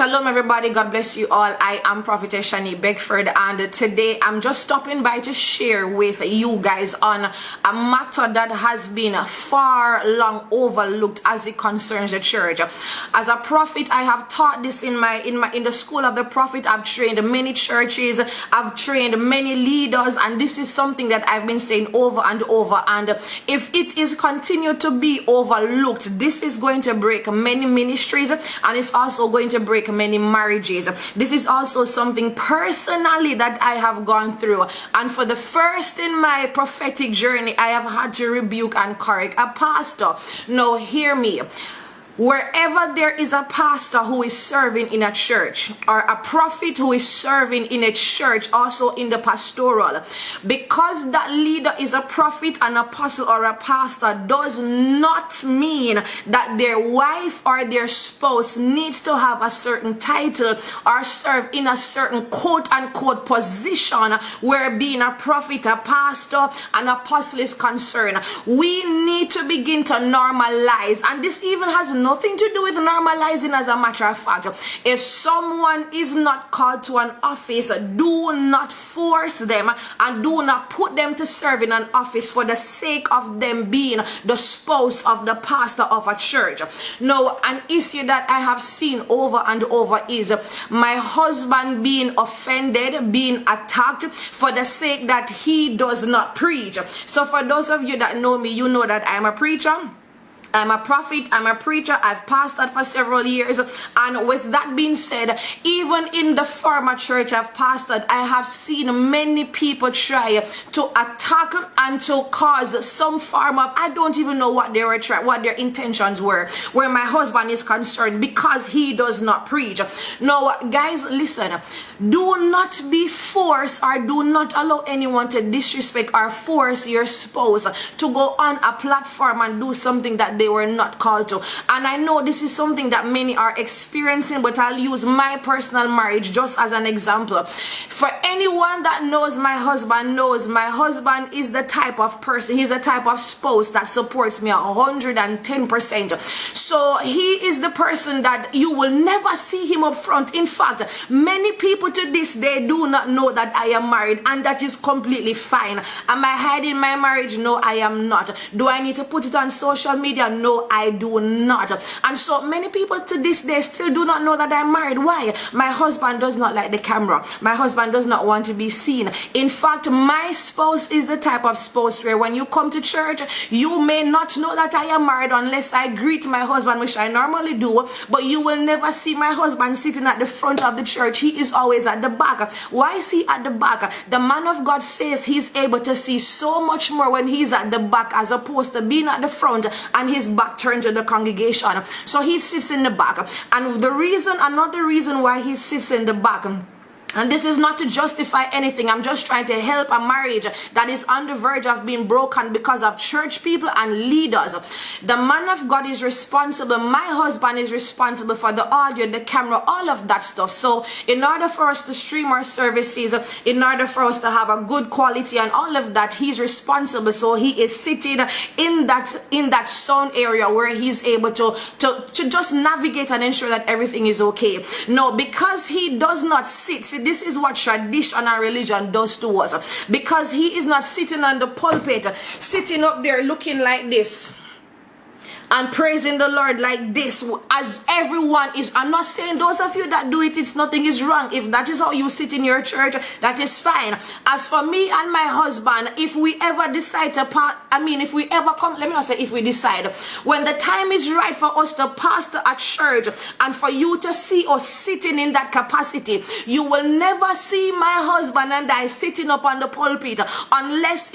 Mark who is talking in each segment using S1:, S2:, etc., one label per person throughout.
S1: Shalom everybody, God bless you all. I am Prophetess Shanique Beckford, and today I'm just stopping by to share with you guys on a matter that has been far long overlooked as it concerns the church. As a prophet, I have taught this in the school of the prophet. I've trained many churches, I've trained many leaders, and this is something that I've been saying over and over. And if it is continued to be overlooked, this is going to break many ministries, and it's also going to break many marriages. This is also something personally that I have gone through, and for the first in my prophetic journey, I have had to rebuke and correct a pastor. Now hear me. Wherever there is a pastor who is serving in a church, or a prophet who is serving in a church, also in the pastoral, because that leader is a prophet, an apostle, or a pastor, does not mean that their wife or their spouse needs to have a certain title or serve in a certain quote-unquote position where being a prophet, a pastor, an apostle is concerned. We need to begin to normalize, and this even has nothing to do with normalizing. As a matter of fact, if someone is not called to an office, do not force them and do not put them to serve in an office for the sake of them being the spouse of the pastor of a church. Now, an issue that I have seen over and over is my husband being offended, being attacked for the sake that he does not preach. So for those of you that know me, you know that I'm a preacher, I'm a prophet, I'm a preacher, I've pastored for several years, and with that being said, even in the former church I've pastored, I have seen many people try to attack and to cause some form of, I don't even know what they were what their intentions were, where my husband is concerned, because he does not preach. Now guys, listen, do not be forced, or do not allow anyone to disrespect or force your spouse to go on a platform and do something that they were not called to. And I know this is something that many are experiencing, but I'll use my personal marriage just as an example. For anyone that knows my husband knows my husband is the type of person, he's the type of spouse that supports me 110%. So he is the person that you will never see him up front. In fact, many people to this day do not know that I am married, and that is completely fine. Am I hiding my marriage? No, I am not. Do I need to put it on social media? No, I do not. And so many people to this day still do not know that I'm married. Why? My husband does not like the camera. My husband does not want to be seen. In fact, my spouse is the type of spouse where when you come to church, you may not know that I am married unless I greet my husband, which I normally do, but you will never see my husband sitting at the front of the church. He is always at the back. Why is he at the back? The man of God says he's able to see so much more when he's at the back as opposed to being at the front and his back turned to the congregation. So he sits in the back, and another reason why he sits in the back, and this is not to justify anything, I'm just trying to help a marriage that is on the verge of being broken because of church people and leaders. The man of God is responsible, my husband is responsible for the audio, the camera, all of that stuff. So in order for us to stream our services, in order for us to have a good quality and all of that, he's responsible. So he is sitting in that sound area where he's able to just navigate and ensure that everything is okay. No, because he does not sit, see, this is what tradition and religion does to us. Because he is not sitting on the pulpit, sitting up there looking like this and praising the Lord like this, as everyone is. I'm not saying those of you that do it, it's nothing is wrong. If that is how you sit in your church, that is fine. As for me and my husband, if we ever decide to if we ever come, let me not say if we decide, when the time is right for us to pastor a church and for you to see us sitting in that capacity, you will never see my husband and I sitting up on the pulpit unless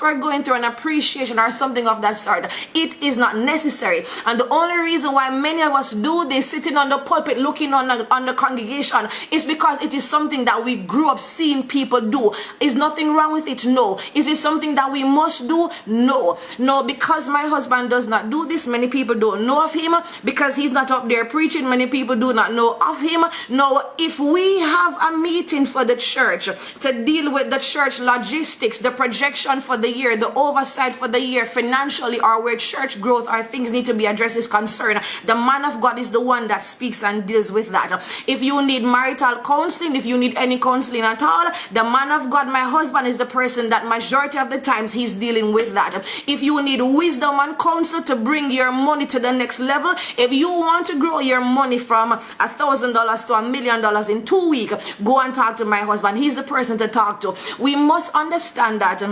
S1: we're going through an appreciation or something of that sort. It is not necessary. And the only reason why many of us do this, sitting on the pulpit looking on the congregation, is because it is something that we grew up seeing people do. Is nothing wrong with it? No. Is it something that we must do? No. Because my husband does not do this, many people don't know of him. Because he's not up there preaching, many people do not know of him. No, if we have a meeting for the church to deal with the church logistics, the projection for the year, the oversight for the year financially, or where church growth or why things need to be addressed is concerned, the man of God is the one that speaks and deals with that. If you need marital counseling, if you need any counseling at all, the man of God, my husband, is the person that majority of the times he's dealing with that. If you need wisdom and counsel to bring your money to the next level, if you want to grow your money from $1,000 to $1 million in 2 weeks, go and talk to my husband. He's the person to talk to. We must understand that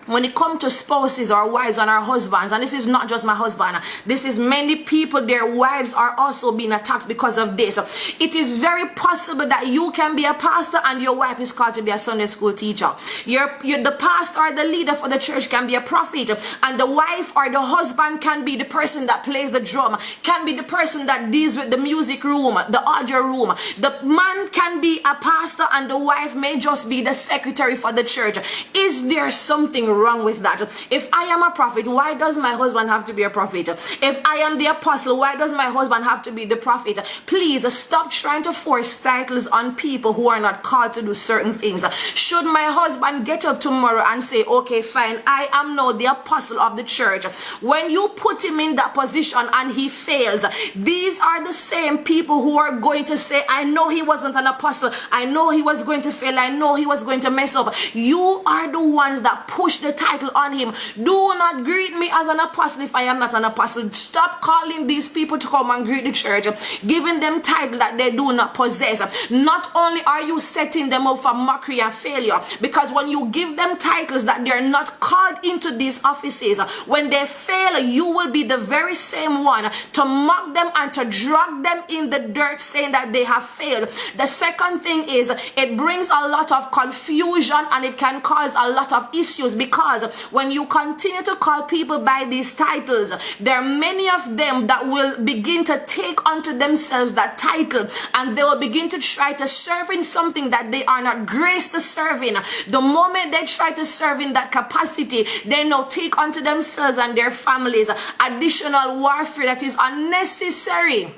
S1: when it comes to spouses or wives and our husbands, and this is not just my husband, this is many people, their wives are also being attacked because of this. It is very possible that you can be a pastor and your wife is called to be a Sunday school teacher. The pastor or the leader for the church can be a prophet, and the wife or the husband can be the person that plays the drum, can be the person that deals with the music room, the audio room. The man can be a pastor and the wife may just be the secretary for the church. Is there something wrong with that? If I am a prophet, why does my husband have to be a prophet? If I am the apostle, why does my husband have to be the prophet? Please stop trying to force titles on people who are not called to do certain things. Should my husband get up tomorrow and say, okay, fine, I am now the apostle of the church, when you put him in that position and he fails, these are the same people who are going to say, I know he wasn't an apostle, I know he was going to fail, I know he was going to mess up. You are the ones that push the title on him. Do not greet me as an apostle if I am not an apostle. Stop calling these people to come and greet the church, giving them title that they do not possess. Not only are you setting them up for mockery and failure, because when you give them titles that they are not called into these offices, when they fail, you will be the very same one to mock them and to drag them in the dirt saying that they have failed. The second thing is, it brings a lot of confusion and it can cause a lot of issues, because when you continue to call people by these titles, there are many of them that will begin to take unto themselves that title, and they will begin to try to serve in something that they are not graced to serve in. The moment they try to serve in that capacity, they now take unto themselves and their families additional warfare that is unnecessary.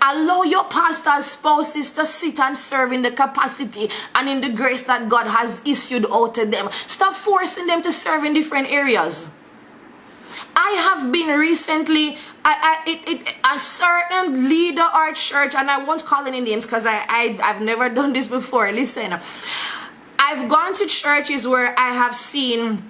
S1: Allow your pastor's spouses to sit and serve in the capacity and in the grace that God has issued out to them. Stop forcing them to serve in different areas. I have been recently, a certain leader or church, and I won't call any names because I've never done this before. Listen, I've gone to churches where I've seen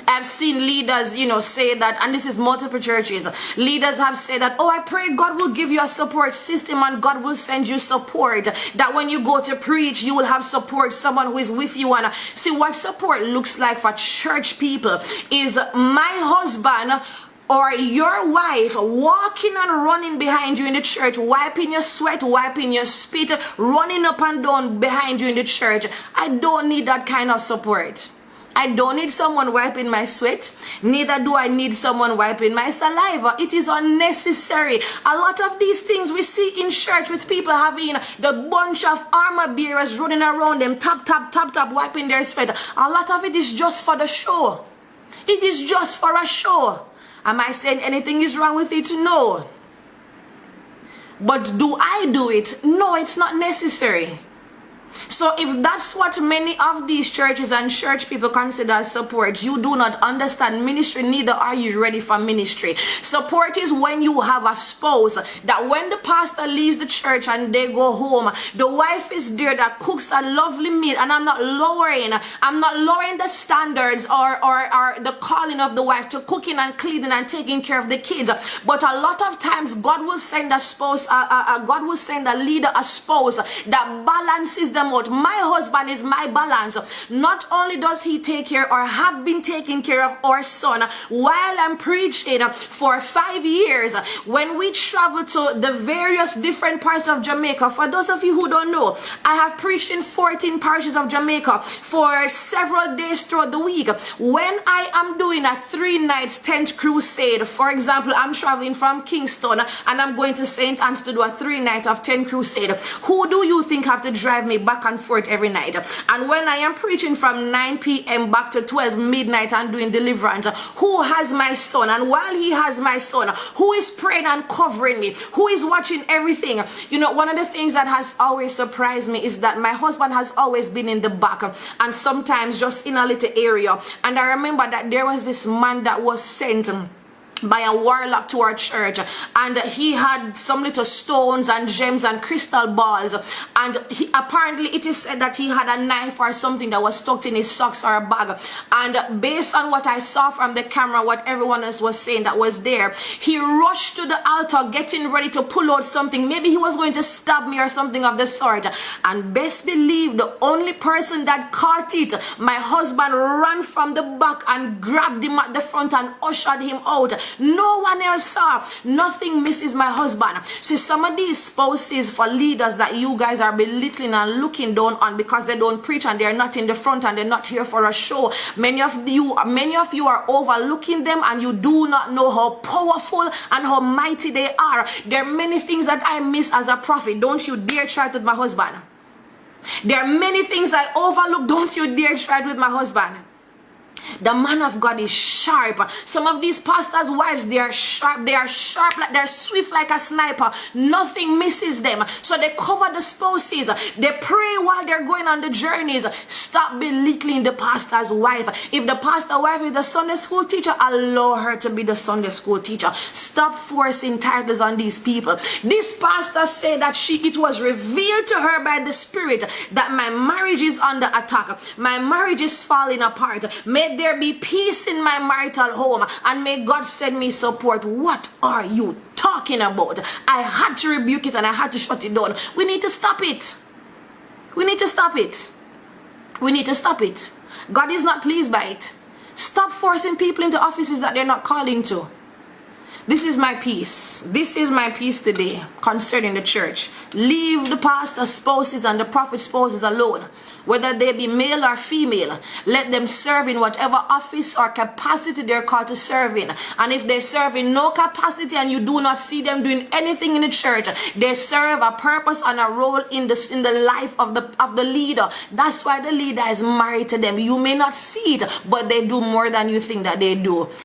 S1: leaders, say that, and this is multiple churches, leaders have said that, oh, I pray God will give you a support system and God will send you support, that when you go to preach, you will have support, someone who is with you. And see, what support looks like for church people is my husband or your wife walking and running behind you in the church, wiping your sweat, wiping your spit, running up and down behind you in the church. I don't need that kind of support. I don't need someone wiping my sweat. Neither do I need someone wiping my saliva. It is unnecessary. A lot of these things we see in church with people having the bunch of armor bearers running around them, tap, tap, tap, tap, wiping their sweat. A lot of it is just for the show. It is just for a show. Am I saying anything is wrong with it? No. But do I do it? No, it's not necessary. So if that's what many of these churches and church people consider support, you do not understand ministry, neither are you ready for ministry. Support is when you have a spouse that when the pastor leaves the church and they go home, the wife is there that cooks a lovely meal. And I'm not lowering the standards or the calling of the wife to cooking and cleaning and taking care of the kids. But a lot of times God will send a spouse, God will send a leader, a spouse that balances them out. My husband is my balance. Not only does he take care or have been taking care of our son while I'm preaching for 5 years, when we travel to the various different parts of Jamaica, for those of you who don't know, I have preached in 14 parishes of Jamaica for several days throughout the week. When I am doing a 3 nights tent crusade, for example, I'm traveling from Kingston and I'm going to St. Anne's to do a 3 night of tent crusade. Who do you think have to drive me back and forth every night? And when I am preaching from 9 p.m. back to 12 midnight and doing deliverance, who has my son? And while he has my son, who is praying and covering me? Who is watching everything? One of the things that has always surprised me is that my husband has always been in the back and sometimes just in a little area. And I remember that there was this man that was sent by a warlock to our church, and he had some little stones and gems and crystal balls, and apparently it is said that he had a knife or something that was tucked in his socks or a bag. And based on what I saw from the camera, what everyone else was saying that was there, he rushed to the altar getting ready to pull out something. Maybe he was going to stab me or something of the sort. And best believe the only person that caught it, my husband ran from the back and grabbed him at the front and ushered him out. No one else saw. Nothing misses my husband. See, some of these spouses for leaders that you guys are belittling and looking down on because they don't preach and they're not in the front and they're not here for a show. Many of you are overlooking them, and you do not know how powerful and how mighty they are. There are many things that I miss as a prophet. Don't you dare try it with my husband. There are many things I overlook. Don't you dare try it with my husband. The man of God is sharp. Some of these pastors' wives, they are sharp. They are sharp, like they're swift like a sniper. Nothing misses them. So they cover the spouses. They pray while they're going on the journeys. Stop belittling the pastor's wife. If the pastor's wife is the Sunday school teacher, allow her to be the Sunday school teacher. Stop forcing titles on these people. This pastor said that it was revealed to her by the Spirit that my marriage is under attack. My marriage is falling apart. May there be peace in my marital home, and may God send me support. What are you talking about? I had to rebuke it and I had to shut it down. We need to stop it. We need to stop it. We need to stop it. God is not pleased by it. Stop forcing people into offices that they're not called into. This is my peace. This is my peace today concerning the church. Leave the pastor spouses and the prophet spouses alone. Whether they be male or female, let them serve in whatever office or capacity they're called to serve in. And if they serve in no capacity and you do not see them doing anything in the church, they serve a purpose and a role in the life of the leader. That's why the leader is married to them. You may not see it, but they do more than you think that they do.